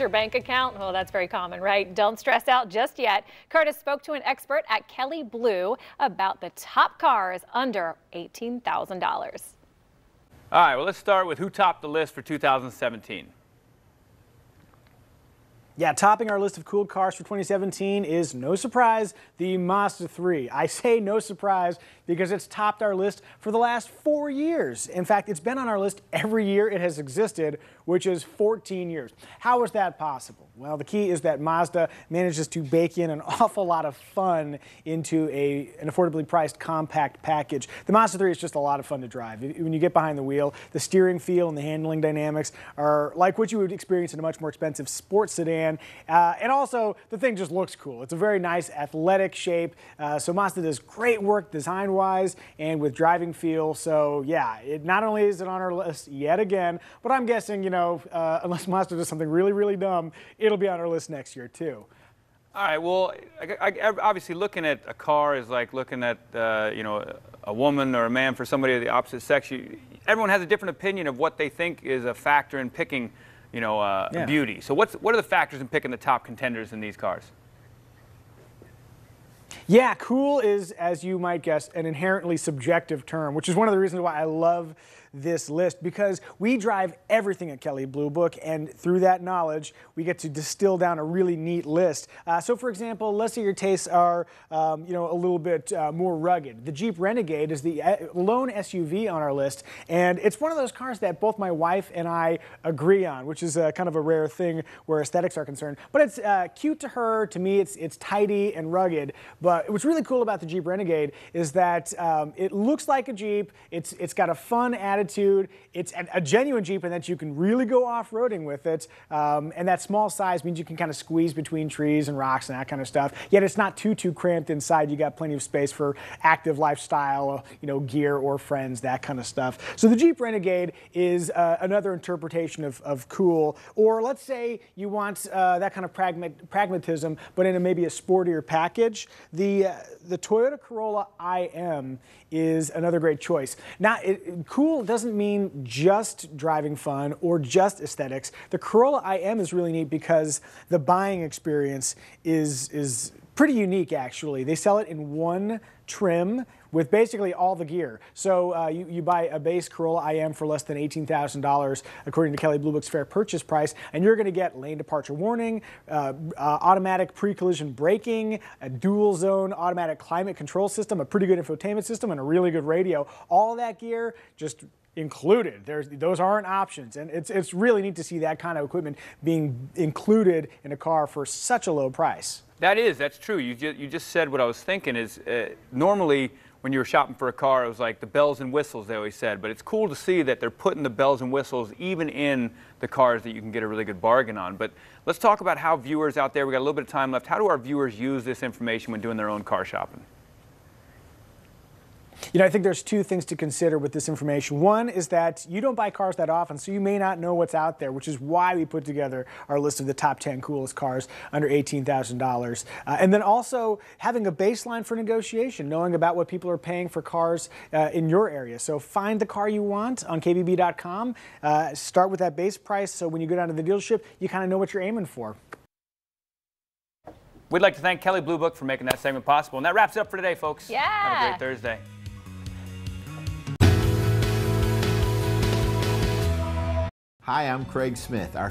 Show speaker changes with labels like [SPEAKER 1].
[SPEAKER 1] Your bank account? Well, that's very common, right? Don't stress out just yet. Curtis spoke to an expert at Kelley Blue about the top cars under $18,000.
[SPEAKER 2] All right, well, let's start with who topped the list for 2017.
[SPEAKER 3] Yeah, topping our list of cool cars for 2017 is, no surprise, the Mazda 3. I say no surprise because it's topped our list for the last 4 years. In fact, it's been on our list every year it has existed, which is 14 years. How is that possible? Well, the key is that Mazda manages to bake in an awful lot of fun into an affordably priced compact package. The Mazda 3 is just a lot of fun to drive. When you get behind the wheel, the steering feel and the handling dynamics are like what you would experience in a much more expensive sports sedan. And also, the thing just looks cool. It's a very nice athletic shape. So Mazda does great work design-wise and with driving feel. So yeah, it not only is it on our list yet again, but I'm guessing, unless Mazda does something really, really dumb, it'll be on our list next year too.
[SPEAKER 2] All right, well, obviously looking at a car is like looking at, a woman or a man for somebody of the opposite sex. Everyone has a different opinion of what they think is a factor in picking beauty. So what are the factors in picking the top contenders in these cars?
[SPEAKER 3] Yeah, cool is, as you might guess, an inherently subjective term, which is one of the reasons why I love this list, because we drive everything at Kelley Blue Book, and through that knowledge, we get to distill down a really neat list. So, for example, let's say your tastes are, a little bit more rugged. The Jeep Renegade is the lone SUV on our list, and it's one of those cars that both my wife and I agree on, which is kind of a rare thing where aesthetics are concerned. But it's cute to her. To me, it's tidy and rugged. But what's really cool about the Jeep Renegade is that it looks like a Jeep. It's got a fun attitude. It's a genuine Jeep in that you can really go off-roading with it. And that small size means you can kind of squeeze between trees and rocks and that kind of stuff. Yet it's not too cramped inside. You got plenty of space for active lifestyle, gear or friends, that kind of stuff. So the Jeep Renegade is another interpretation of cool. Or let's say you want that kind of pragmatism, but in maybe a sportier package. The Toyota Corolla IM is another great choice. Now, cool doesn't mean just driving fun or just aesthetics. The Corolla IM is really neat because the buying experience is pretty unique, actually. They sell it in one trim with basically all the gear. So you buy a base Corolla IM for less than $18,000, according to Kelley Blue Book's fair purchase price, and you're going to get lane departure warning, automatic pre-collision braking, a dual zone automatic climate control system, a pretty good infotainment system, and a really good radio. All that gear just included. Those aren't options, and it's really neat to see that kind of equipment being included in a car for such a low price.
[SPEAKER 2] That's true. You just said what I was thinking is normally when you were shopping for a car, it was like the bells and whistles, they always said. But it's cool to see that they're putting the bells and whistles even in the cars that you can get a really good bargain on. But let's talk about how viewers out there, we got a little bit of time left, how do our viewers use this information when doing their own car shopping?
[SPEAKER 3] I think there's two things to consider with this information. One is that you don't buy cars that often, so you may not know what's out there, which is why we put together our list of the top 10 coolest cars under $18,000. And then also having a baseline for negotiation, knowing about what people are paying for cars in your area. So find the car you want on kbb.com. Start with that base price, so when you go down to the dealership, you kind of know what you're aiming for.
[SPEAKER 2] We'd like to thank Kelley Blue Book for making that segment possible. And that wraps it up for today, folks.
[SPEAKER 1] Yeah.
[SPEAKER 2] Have a great Thursday.
[SPEAKER 4] Hi, I'm Craig Smith. Our